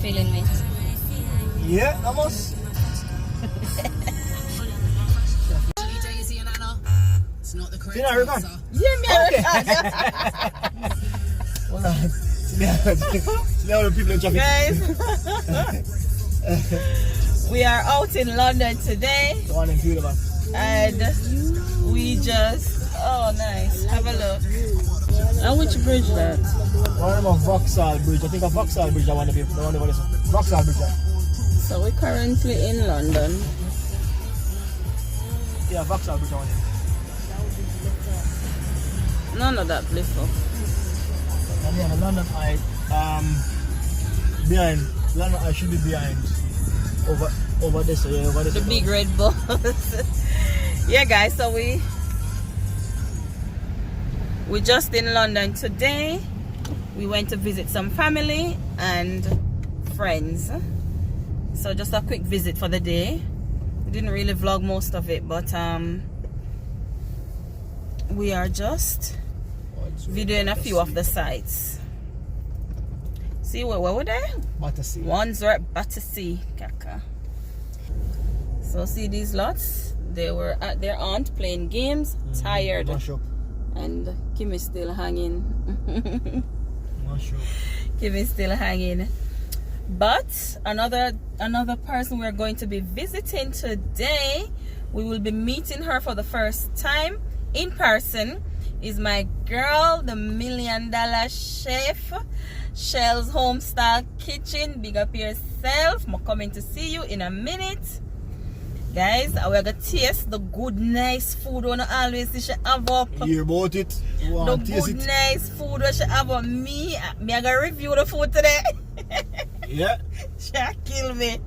feeling me? Yeah, almost. See now, record. Yeah, me. Okay. Hold on. See now the people in traffic. Guys, we are out in London today, and we just, oh nice, have a look. And which bridge that? One of Vauxhall Bridge. I think a Vauxhall Bridge I want to be. The one over this one. Vauxhall Bridge. So we're currently in London. Yeah, Vauxhall Bridge I want to be. None of that blissful. And yeah, the London Eye, behind. London Eye should be behind. Over this, so yeah, over this. The big red bus. Yeah, guys. So we're just in London today. We went to visit some family and friends. So just a quick visit for the day. We didn't really vlog most of it, but we are just videoing a few of the sites. See where were they? Battersea. Ones were at Battersea, Kaka. So see these lots? They were at their aunt playing games, tired. Mash up. And Kim is still hanging. Mash up. Kim is still hanging. But another person we're going to be visiting today, we will be meeting her for the first time in person, is my girl, the $1 million chef, Shellz Homestyle Kitchen. Big up yourself. I'm coming to see you in a minute. Guys, we're gonna taste the good nice food we always see she have up. Hear about it. The good nice food we she have up. Me I gonna review the food today. Yeah. She kill me.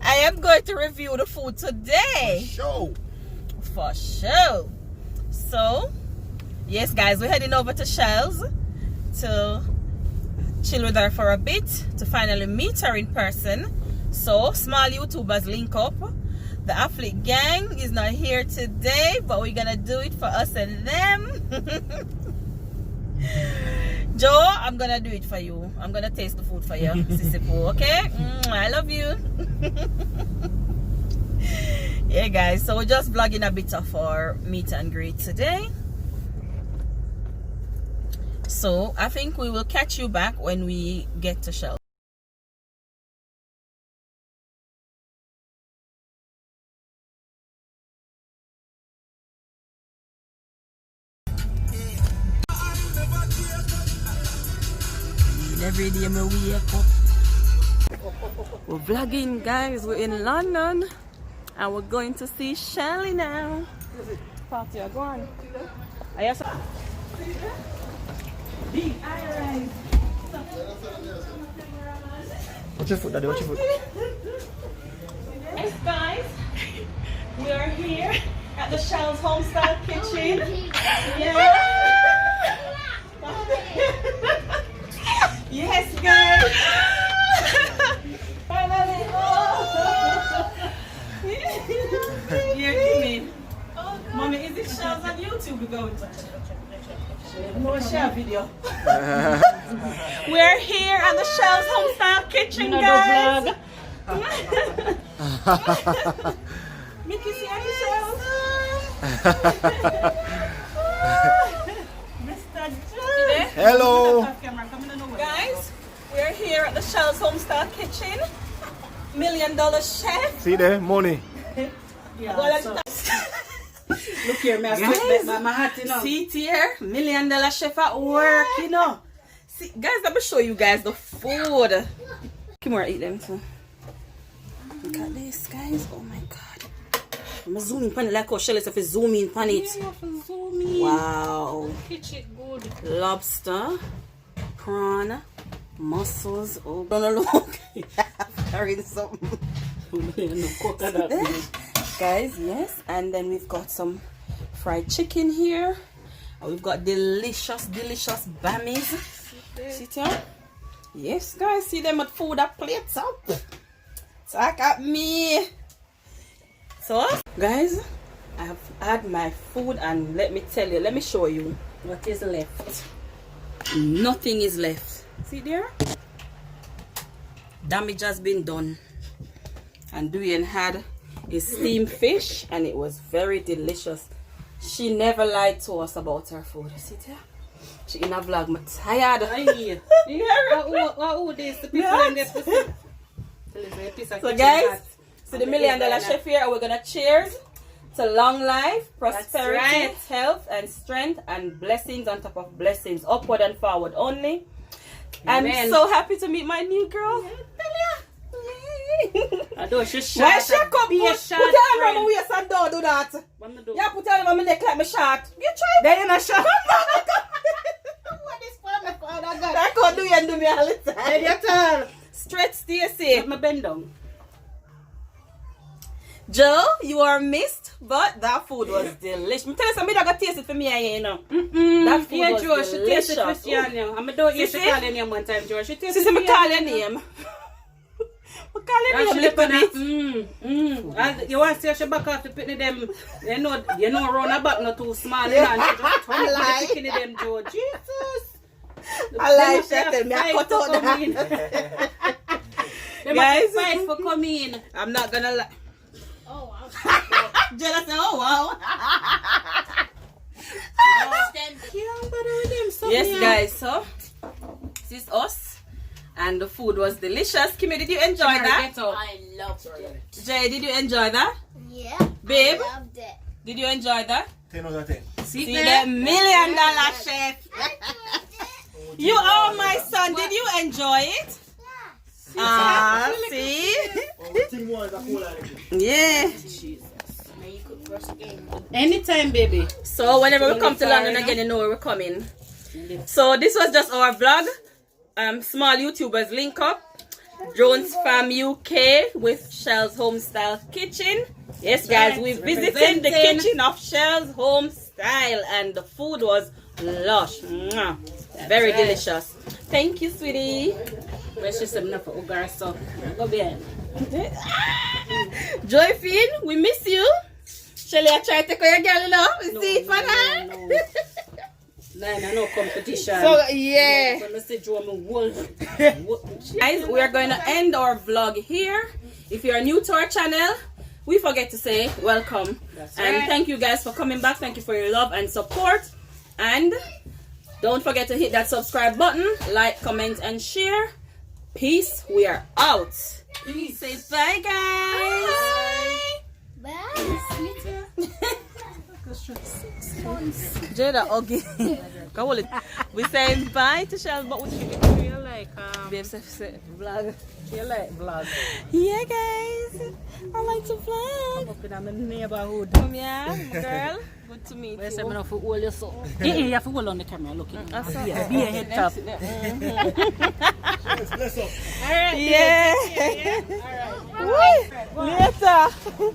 I am going to review the food today. For sure. So, yes guys, we're heading over to Shellz to chill with her for a bit, to finally meet her in person. So, small YouTubers link up. The Afflick gang is not here today, but we're gonna do it for us and them. Joe, I'm gonna do it for you. I'm gonna taste the food for you, Sissy Poo, okay? I love you. Yeah guys, so we're just vlogging a bit of our meet and greet today. So I think we will catch you back when we get to Shellz. Every day I wake up. We're vlogging guys, we're in London and we're going to see Shelly now. Party, go on. I have some big eyes. Watch your foot, Daddy, watch your foot. Yes guys, we are here at the Shellz Homestyle Kitchen. Yeah. Yes, guys. Finally. Here, Kimmy. Mommy, is it Shellz on YouTube? We go to no share video. We're here at the Shellz Homestyle Kitchen, guys. Mickey, see how Shellz? Mr. John. Hello. Guys, we're here at the Shellz Homestyle Kitchen. $1 million chef. See there, money. Yeah, Look here, guys, my hat, you know. see here, $1 million chef at work, you know. See, guys, let me show you guys the food. Come on, eat them too. Look at this, guys. Oh my God. I'm gonna zoom in on it like how Shelley said, zoom in on it. Wow. Good. Lobster, prawn, mussels. Oh, don't look. Carrying something. Guys, yes. And then we've got some fried chicken here. And we've got delicious bammies. See here? Yes, guys. See them at food that plates up. Talk at me. So, guys, I have had my food and let me tell you, let me show you what is left. Nothing is left. See there? damage has been done. And Duyan had a steamed fish and it was very delicious. She never lied to us about her food. See there? She in a vlog, I'm tired. So guys, so the $1 million chef here, and we're gonna cheers to long life, prosperity, health and strength and blessings on top of blessings, upward and forward only. Amen. I'm so happy to meet my new girl. I do. She's shot. Why she come? Put her on my waist and don't do that. Yeah, put her on my neck like my shot. You try. Then you're not shot. What is for my father? I can't do you and do me all the time. Stretch, Stacy. Let me bend down. Joe, you are missed, but that food was delicious. I'm telling you, somebody got taste it for me, you know. That food was Joe, delicious. She tasted Christiane. I'm don't you should call your name one time, Joe. She tasted. She me call your name. I call your name a little bit. You want to see she back off the pitney them? You know, round her back not too small. Man, she just turn the pitney them, Joe. Jesus. I like that. Tell me I cut out that. Guys, fight for coming. I'm not gonna lie. Oh wow. Jealous, oh wow. Yes, guys, so this is us. And the food was delicious. Kimmy, did you enjoy that? I loved it. Jay, did you enjoy that? Yeah. Babe? I loved it. Did you enjoy that? 10 out of 10. See the $1 million chef. You are my son. Did you enjoy it? Ah, see? Yeah. Anytime, baby. So whenever we come to London again, you know where we're coming. So this was just our vlog. Small YouTubers link up. Jones Fam UK with Shellz Homestyle Kitchen. Yes, guys, we visited the kitchen of Shellz Homestyle and the food was lush. Mwah. Very delicious. Thank you, sweetie. Where's she saying enough for Ugar, so go behind. Joyfine, we miss you. Shelly, I tried to take your girl, you know. See it for her. No competition. So, yeah. Guys, we are going to end our vlog here. If you are new to our channel, we forget to say welcome. And thank you guys for coming back. Thank you for your love and support. And don't forget to hit that subscribe button, like, comment, and share. Peace. We are out. Peace. Say bye, guys. Bye. Jada, okay. Come on. We saying bye to Shellz, but we feel like vlog. Feel like vlog. Yeah, guys. I like to vlog. Up in the neighborhood. Come here, girl. Good to meet you. You have to hold on the camera. Look. Be a head top. Yeah. All right. Later.